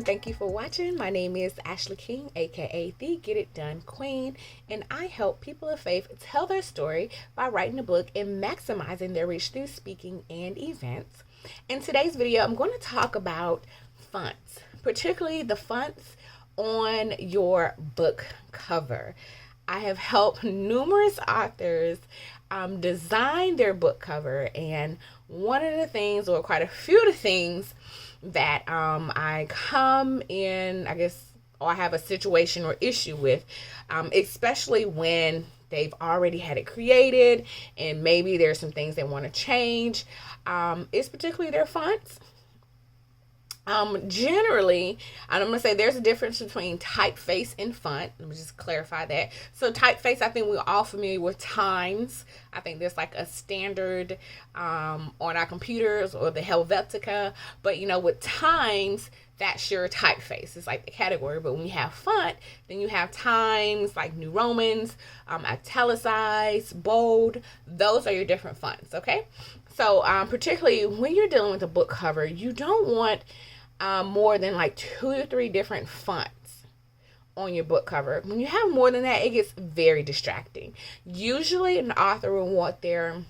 everyone. Thank you for watching. My name is Ashley King, aka the Get It Done Queen, and I help people of faith tell their story by writing a book and maximizing their reach through speaking and events. In today's video, I'm going to talk about fonts, particularly the fonts on your book cover. I have helped numerous authors design their book cover, and one of the things, or quite a few of the things that I come in, or I have a situation or issue with, especially when they've already had it created and maybe there's some things they want to change, is particularly their fonts. Generally, I'm going to say there's a difference between typeface and font. Let me just clarify that. So typeface, I think we're all familiar with Times. I think there's like a standard on our computers, or the Helvetica. But with Times, that's your typeface. It's like the category. But when you have font, then you have Times, like New Romans, italicized, bold. Those are your different fonts, okay? So particularly when you're dealing with a book cover, you don't want more than like 2 or 3 different fonts on your book cover. When you have more than that, it gets very distracting. Usually an author will want their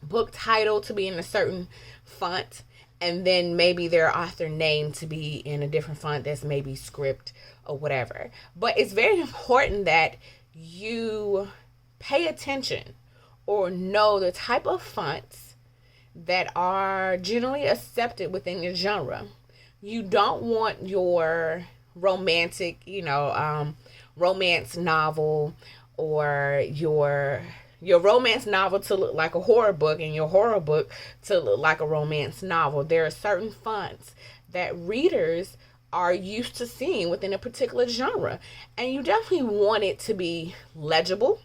book title to be in a certain font, and then maybe their author name to be in a different font that's maybe script or whatever. But it's very important that you pay attention or know the type of fonts that are generally accepted within your genre. You don't want your romantic, romance novel, or your romance novel to look like a horror book, and your horror book to look like a romance novel. There are certain fonts that readers are used to seeing within a particular genre, and you definitely want it to be legible.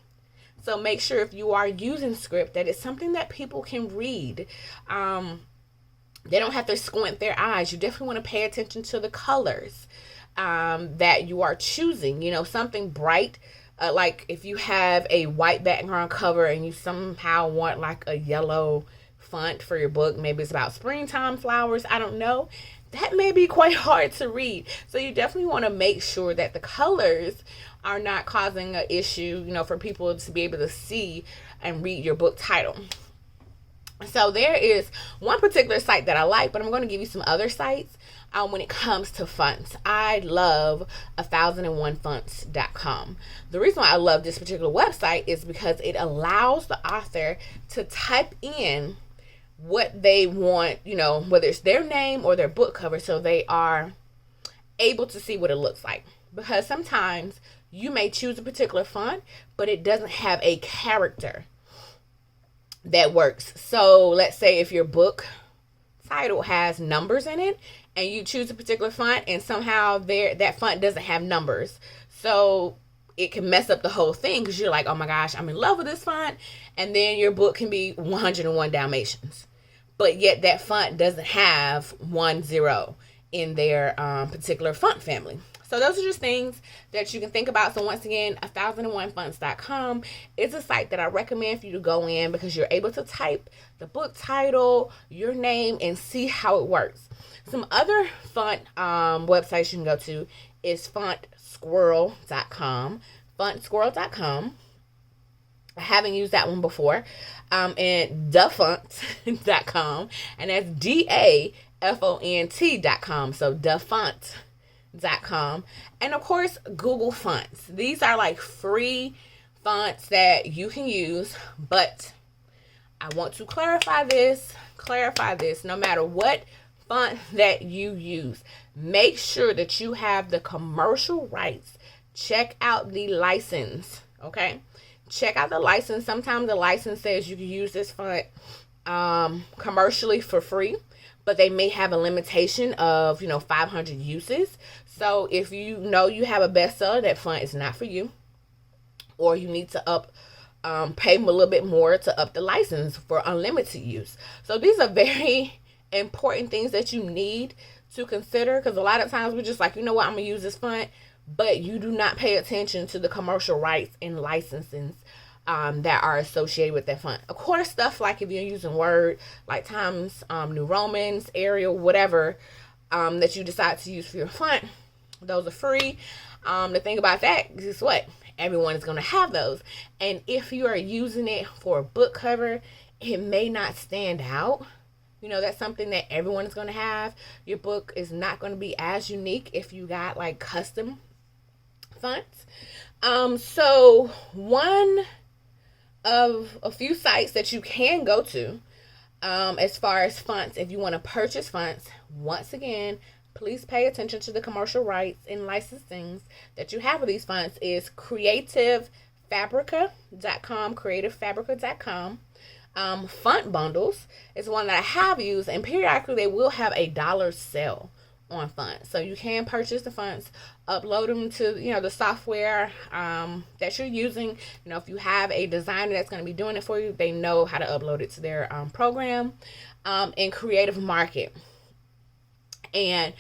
So make sure if you are using script that it's something that people can read. They don't have to squint their eyes. You definitely want to pay attention to the colors that you are choosing. Something bright, like if you have a white background cover and you somehow want like a yellow font for your book, maybe it's about springtime flowers, I don't know. That may be quite hard to read. So you definitely want to make sure that the colors are not causing an issue, for people to be able to see and read your book title. So there is one particular site that I like, but I'm going to give you some other sites when it comes to fonts. I love 1001fonts.com. The reason why I love this particular website is because it allows the author to type in what they want, whether it's their name or their book cover, so they are able to see what it looks like. Because sometimes you may choose a particular font, but it doesn't have a character that works. So let's say if your book title has numbers in it, and you choose a particular font, and somehow that font doesn't have numbers, so it can mess up the whole thing, because you're like, oh my gosh, I'm in love with this font, and then your book can be 101 Dalmatians, but yet that font doesn't have 10 in their particular font family. So those are just things that you can think about. So once again, 1001fonts.com is a site that I recommend for you to go in, because you're able to type the book title, your name, and see how it works. Some other font websites you can go to is fontsquirrel.com. Fontsquirrel.com. I haven't used that one before. And dafont.com. And that's DAFONT.com. So dafont.com. And of course, Google Fonts. These are like free fonts that you can use, but I want to clarify this. No matter what font that you use, make sure that you have the commercial rights. Check out the license, okay? Check out the license. Sometimes the license says you can use this font commercially for free, but they may have a limitation of 500 uses. So if you have a bestseller, that font is not for you, or you need to pay them a little bit more to up the license for unlimited use. So these are very important things that you need to consider, because a lot of times we're just like, I'm gonna use this font, but you do not pay attention to the commercial rights and licensing that are associated with that font. Of course, stuff like if you're using Word, like Times New Romans, Arial, whatever, that you decide to use for your font. Those are free. The thing about that, guess what? Everyone is going to have those. And if you are using it for a book cover, it may not stand out. You know, that's something that everyone is going to have. Your book is not going to be as unique if you got like custom fonts. So one of a few sites that you can go to as far as fonts, if you want to purchase fonts, once again, please pay attention to the commercial rights and licensings that you have with these fonts, is creativefabrica.com, creativefabrica.com. Font bundles is one that I have used, and periodically they will have a $1 sale on fonts. So you can purchase the fonts, upload them to, you know, the software that you're using. You know, if you have a designer that's going to be doing it for you, they know how to upload it to their program. And Creative Market. And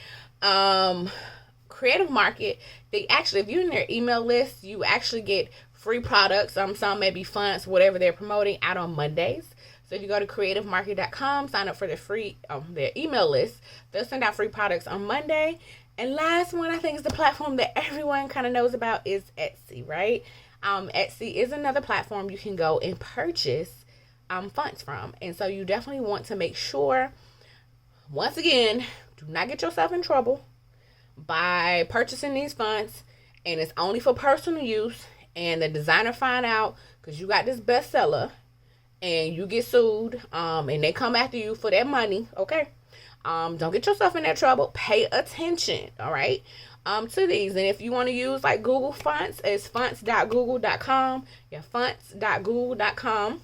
Creative Market, they actually, if you're in their email list, you actually get free products. Some maybe fonts, whatever they're promoting, out on Mondays. So if you go to creativemarket.com, sign up for their free their email list, they'll send out free products on Monday. And last one, I think, is the platform that everyone kind of knows about, is Etsy, right? Etsy is another platform you can go and purchase fonts from. And so you definitely want to make sure, once again, do not get yourself in trouble by purchasing these fonts and it's only for personal use, and the designer find out because you got this bestseller and you get sued, and they come after you for that money. Okay, don't get yourself in that trouble. Pay attention, all right, to these. And if you want to use like Google Fonts, it's fonts.google.com. Yeah, fonts.google.com.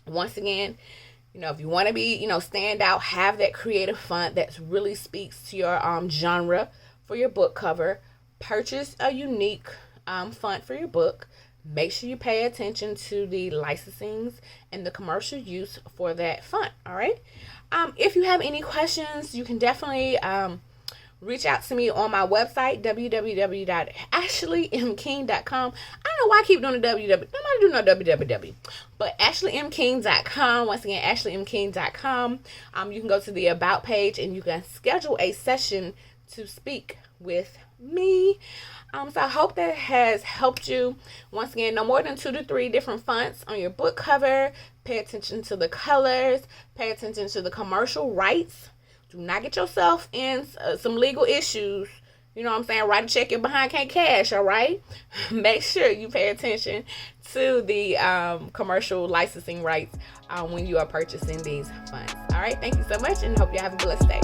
Once again, you know, if you want to be, you know, stand out, have that creative font that really speaks to your genre for your book cover, purchase a unique font for your book. Make sure you pay attention to the licensings and the commercial use for that font. All right. If you have any questions, you can definitely reach out to me on my website, www.ashleymking.com. I don't know why I keep doing the www. Nobody do no www. But ashley.mking.com. Once again, ashley.mking.com. You can go to the About page and you can schedule a session to speak with me. So I hope that has helped you. Once again, no more than 2 to 3 different fonts on your book cover. Pay attention to the colors. Pay attention to the commercial rights. Do not get yourself in some legal issues. You know what I'm saying? Write a check your behind can't cash, all right? Make sure you pay attention to the commercial licensing rights when you are purchasing these fonts. All right? Thank you so much, and hope you have a blessed day.